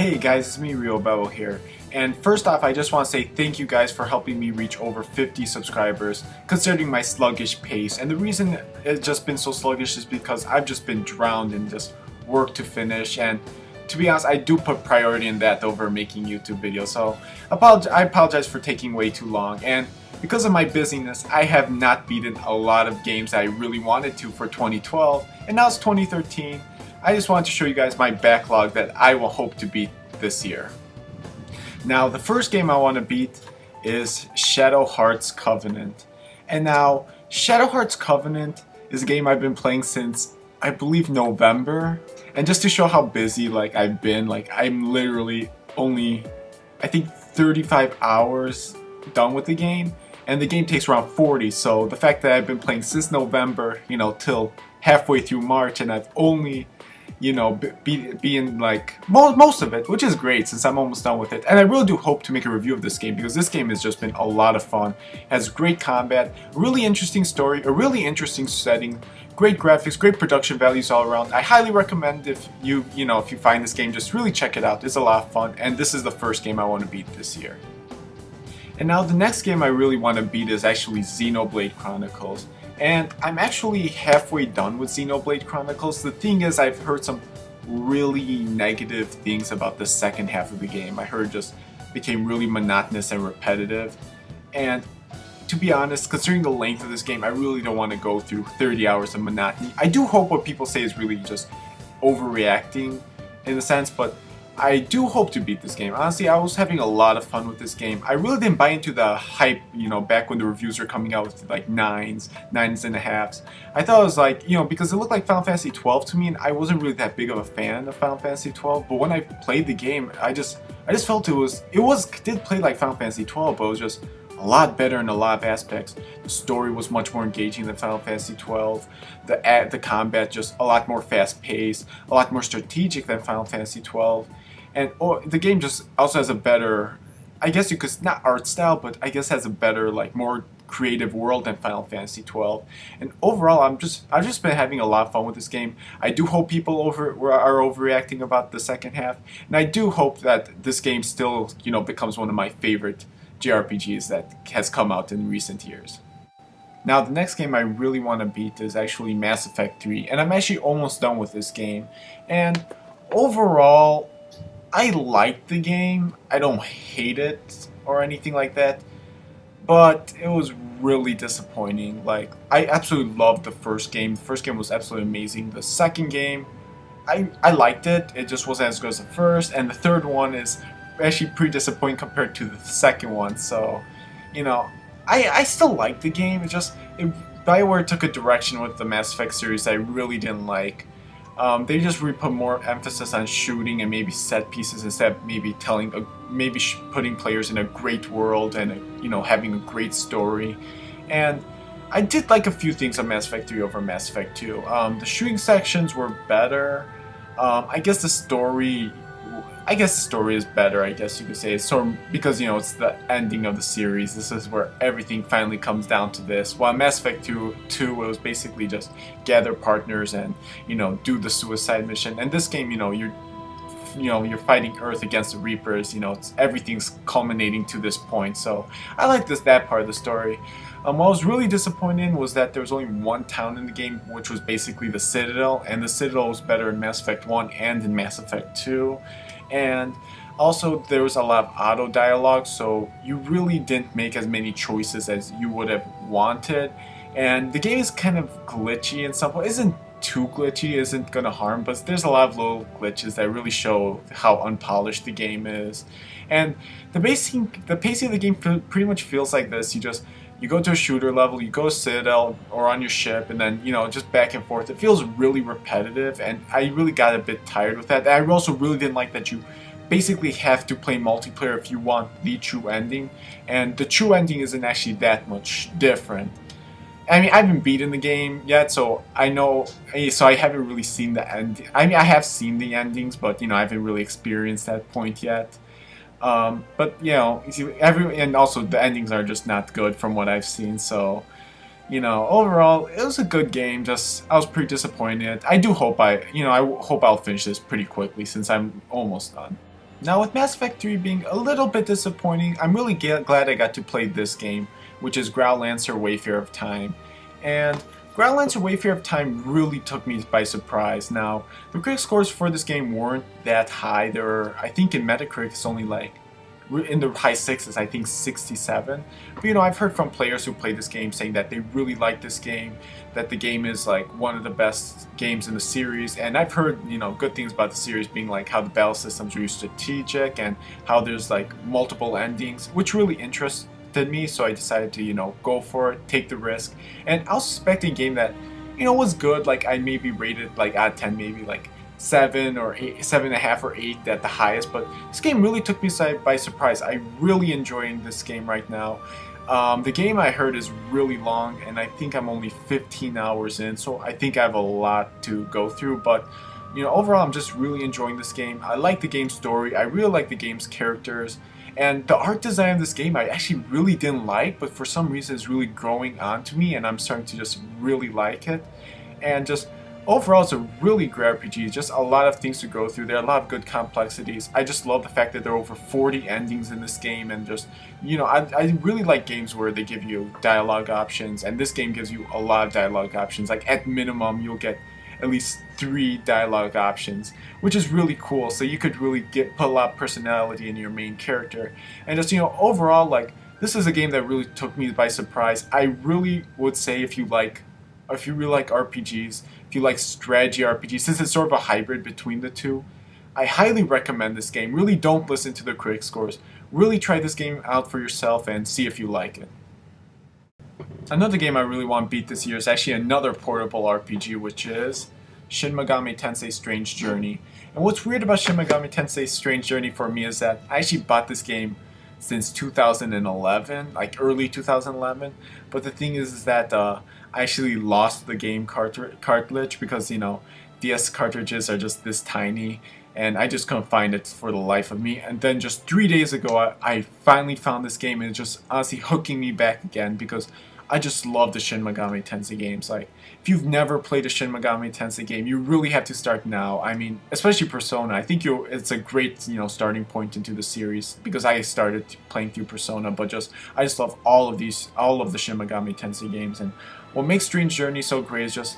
Hey guys, it's me reobebo here, and first off I just want to say thank you guys for helping me reach over 50 subscribers considering my sluggish pace. And the reason it's just been so sluggish is because I've just been drowned in just work to finish, and to be honest I do put priority in that over making YouTube videos, so I apologize for taking way too long. And because of my busyness I have not beaten a lot of games I really wanted to for 2012, and now it's 2013. I just wanted to show you guys my backlog that I will hope to beat this year. Now the first game I want to beat is Shadow Hearts Covenant. And now Shadow Hearts Covenant is a game I've been playing since I believe November. And just to show how busy I've been, I'm literally only I think 35 hours done with the game, and the game takes around 40. So the fact that I've been playing since November, till halfway through March, and I've only being most of it, which is great since I'm almost done with it. And I really do hope to make a review of this game because this game has just been a lot of fun. It has great combat, a really interesting story, a really interesting setting, great graphics, great production values all around. I highly recommend if you find this game, just really check it out. It's a lot of fun, and this is the first game I want to beat this year. And now the next game I really want to beat is actually Xenoblade Chronicles. And I'm actually halfway done with Xenoblade Chronicles. The thing is, I've heard some really negative things about the second half of the game. I heard it just became really monotonous and repetitive. And to be honest, considering the length of this game, I really don't want to go through 30 hours of monotony. I do hope what people say is really just overreacting in a sense, but I do hope to beat this game. Honestly, I was having a lot of fun with this game. I really didn't buy into the hype, back when the reviews were coming out with nines and a halves. I thought it was because it looked like Final Fantasy 12 to me, and I wasn't really that big of a fan of Final Fantasy 12. But when I played the game, I just felt it did play like Final Fantasy 12, but it was just a lot better in a lot of aspects. The story was much more engaging than Final Fantasy 12. The combat just a lot more fast-paced, a lot more strategic than Final Fantasy 12. And the game just also has a better, I guess you could, not art style, but I guess has a better, more creative world than Final Fantasy 12. And overall, I've just been having a lot of fun with this game. I do hope people are overreacting about the second half, and I do hope that this game still, becomes one of my favorite JRPGs that has come out in recent years. Now the next game I really want to beat is actually Mass Effect 3, and I'm actually almost done with this game. And overall, I like the game. I don't hate it or anything like that, but it was really disappointing. I absolutely loved the first game. The first game was absolutely amazing. The second game, I liked it. It just wasn't as good as the first, and the third one is actually pretty disappointing compared to the second one. So, I still like the game. BioWare took a direction with the Mass Effect series I really didn't like. They just really put more emphasis on shooting and maybe set pieces instead of maybe putting players in a great world and having a great story. And I did like a few things on Mass Effect 3 over Mass Effect 2. The shooting sections were better. I guess the story is better, I guess you could say. It's sort of because, it's the ending of the series. This is where everything finally comes down to this. While Mass Effect 2 it was basically just gather partners and, do the suicide mission. And this game, you're fighting Earth against the Reapers. Everything's culminating to this point. So I like that part of the story. What I was really disappointed in was that there was only one town in the game, which was basically the Citadel, and the Citadel was better in Mass Effect 1 and in Mass Effect 2. And also there was a lot of auto dialogue, so you really didn't make as many choices as you would have wanted. And the game is kind of glitchy in some point. Isn't too glitchy, isn't gonna harm, but there's a lot of little glitches that really show how unpolished the game is. And the pacing of the game pretty much feels like this. You go to a shooter level, you go to Citadel or on your ship, and then, just back and forth. It feels really repetitive, and I really got a bit tired with that. I also really didn't like that you basically have to play multiplayer if you want the true ending, and the true ending isn't actually that much different. I mean, I haven't beaten the game yet, so I haven't really seen the end. I mean, I have seen the endings, but, I haven't really experienced that point yet. But and also the endings are just not good from what I've seen. So, overall it was a good game. I was pretty disappointed. I do hope I hope I'll finish this pretty quickly since I'm almost done. Now with Mass Effect 3 being a little bit disappointing, I'm really glad I got to play this game, which is Growlancer Wayfarer of Time. And Growlancer Wayfarer of Time really took me by surprise. Now, the critic scores for this game weren't that high. There were, I think in Metacritic it's only like in the high sixes, I think 67. But you know, I've heard from players who play this game saying that they really like this game, that the game is like one of the best games in the series, and I've heard, you know, good things about the series being like how the battle systems are strategic and how there's like multiple endings, which really interested me, so I decided to, you know, go for it, take the risk. And I was expecting a game that, you know, was good, like I maybe rated like out of 10, maybe like 7 or 8, 7.5 or 8 at the highest, but this game really took me by surprise. I'm really enjoying this game right now. The game I heard is really long, and I think I'm only 15 hours in, so I think I have a lot to go through, but you know, overall I'm just really enjoying this game. I like the game's story, I really like the game's characters, and the art design of this game I actually really didn't like, but for some reason it's really growing onto me, and I'm starting to just really like it. And just overall, it's a really great RPG. Just a lot of things to go through. There are a lot of good complexities. I just love the fact that there are over 40 endings in this game, and just, you know, I really like games where they give you dialogue options, and this game gives you a lot of dialogue options. Like at minimum, you'll get at least 3 dialogue options, which is really cool. So you could really put a lot of personality in your main character, and just, you know, overall, like this is a game that really took me by surprise. I really would say if you really like RPGs, if you like strategy RPGs, since it's sort of a hybrid between the two, I highly recommend this game. Really don't listen to the critic scores. Really try this game out for yourself and see if you like it. Another game I really want to beat this year is actually another portable RPG, which is Shin Megami Tensei Strange Journey. And what's weird about Shin Megami Tensei Strange Journey for me is that I actually bought this game since 2011, like early 2011. But the thing is that I actually lost the game cartridge because, you know, DS cartridges are just this tiny, and I just couldn't find it for the life of me. And then just 3 days ago, I finally found this game, and it's just honestly hooking me back again because I just love the Shin Megami Tensei games. Like, if you've never played a Shin Megami Tensei game, you really have to start now. I mean, especially Persona. I think it's a great, you know, starting point into the series because I started playing through Persona, but I just love all of the Shin Megami Tensei games. And what makes Strange Journey so great is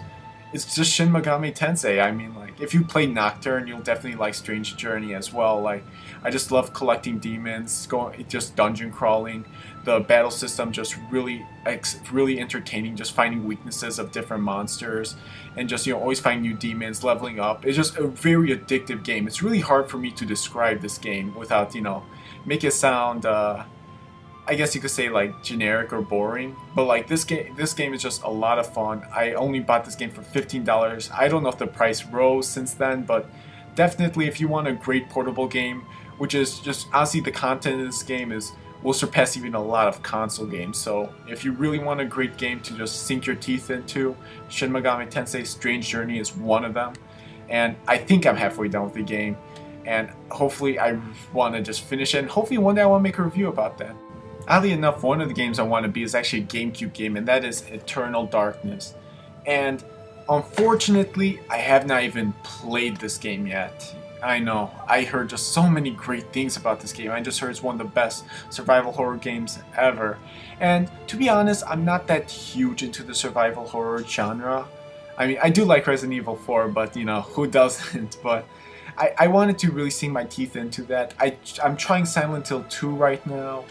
it's just Shin Megami Tensei. I mean, like, if you play Nocturne, you'll definitely like Strange Journey as well. Like, I just love collecting demons, just dungeon crawling. The battle system just really entertaining, just finding weaknesses of different monsters, and just, you know, always finding new demons, leveling up. It's just a very addictive game. It's really hard for me to describe this game without, you know, make it sound I guess you could say like generic or boring, but like this game is just a lot of fun. I only bought this game for $15. I don't know if the price rose since then, but definitely if you want a great portable game, which is just honestly the content in this game will surpass even a lot of console games. So if you really want a great game to just sink your teeth into, Shin Megami Tensei Strange Journey is one of them. And I think I'm halfway done with the game, and hopefully I want to just finish it, and hopefully one day I want to make a review about that. Oddly enough, one of the games I want to beat is actually a GameCube game, and that is Eternal Darkness. And unfortunately, I have not even played this game yet. I know, I heard just so many great things about this game. I just heard it's one of the best survival horror games ever. And to be honest, I'm not that huge into the survival horror genre. I mean, I do like Resident Evil 4, but you know, who doesn't? But I wanted to really sink my teeth into that. I'm trying Silent Hill 2 right now,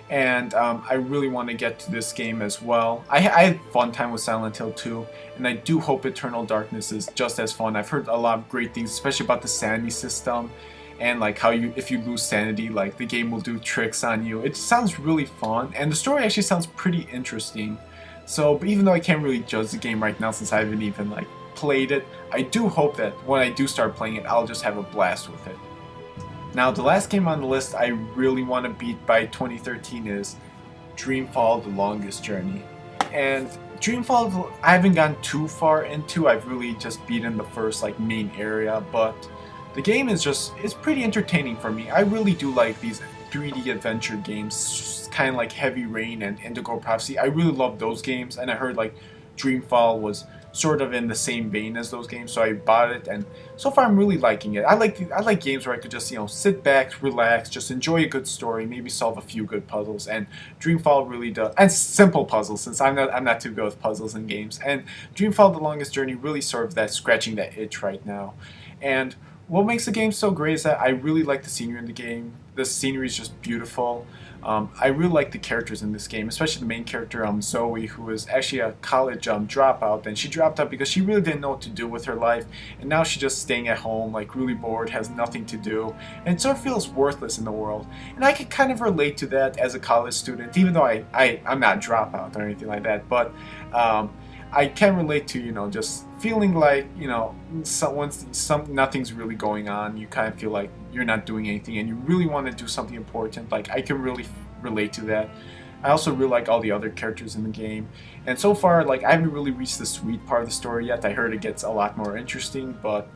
and I really want to get to this game as well. I had fun time with Silent Hill 2, and I do hope Eternal Darkness is just as fun. I've heard a lot of great things, especially about the sanity system, and like how if you lose sanity, like the game will do tricks on you. It sounds really fun, and the story actually sounds pretty interesting. So, but even though I can't really judge the game right now since I haven't even like played it, I do hope that when I do start playing it, I'll just have a blast with it. Now, the last game on the list I really want to beat by 2013 is Dreamfall: The Longest Journey. And Dreamfall, I haven't gone too far into. I've really just beaten the first like main area, but the game is pretty entertaining for me. I really do like these 3D adventure games, kind of like Heavy Rain and Indigo Prophecy. I really love those games, and I heard like Dreamfall was sort of in the same vein as those games, so I bought it, and so far I'm really liking it. I like games where I could just, you know, sit back, relax, just enjoy a good story, maybe solve a few good puzzles, and Dreamfall really does, and simple puzzles, since I'm not too good with puzzles in games, and Dreamfall: The Longest Journey really serves that, scratching that itch right now. And what makes the game so great is that I really like the scenery in the game. The scenery is just beautiful. I really like the characters in this game, especially the main character, Zoe, who is actually a college dropout, and she dropped out because she really didn't know what to do with her life, and now she's just staying at home, like really bored, has nothing to do, and sort of feels worthless in the world. And I can kind of relate to that as a college student, even though I'm not a dropout or anything like that, but I can relate to, you know, just feeling like, you know, nothing's really going on. You kind of feel like you're not doing anything, and you really want to do something important. Like, I can really relate to that. I also really like all the other characters in the game, and so far, like, I haven't really reached the sweet part of the story yet. I heard it gets a lot more interesting, but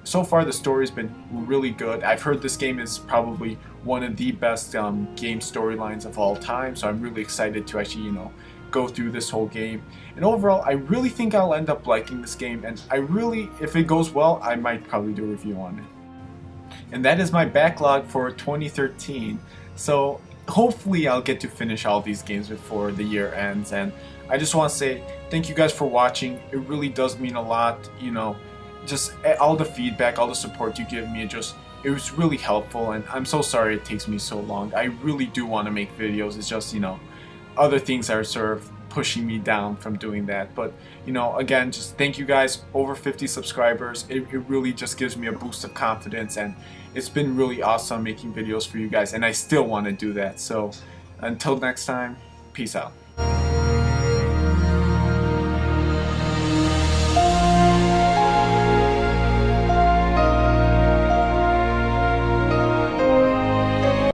so far the story's been really good. I've heard this game is probably one of the best game storylines of all time, so I'm really excited to actually, you know, go through this whole game. And overall, I really think I'll end up liking this game, and I really, if it goes well, I might probably do a review on it. And that is my backlog for 2013. So hopefully I'll get to finish all these games before the year ends, and I just want to say thank you guys for watching. It really does mean a lot, you know, just all the feedback, all the support you give me, it was really helpful, and I'm so sorry it takes me so long. I really do want to make videos. It's just, you know, other things are sort of pushing me down from doing that. But, you know, again, just thank you guys. Over 50 subscribers. It really just gives me a boost of confidence, and it's been really awesome making videos for you guys, and I still want to do that. So until next time, peace out.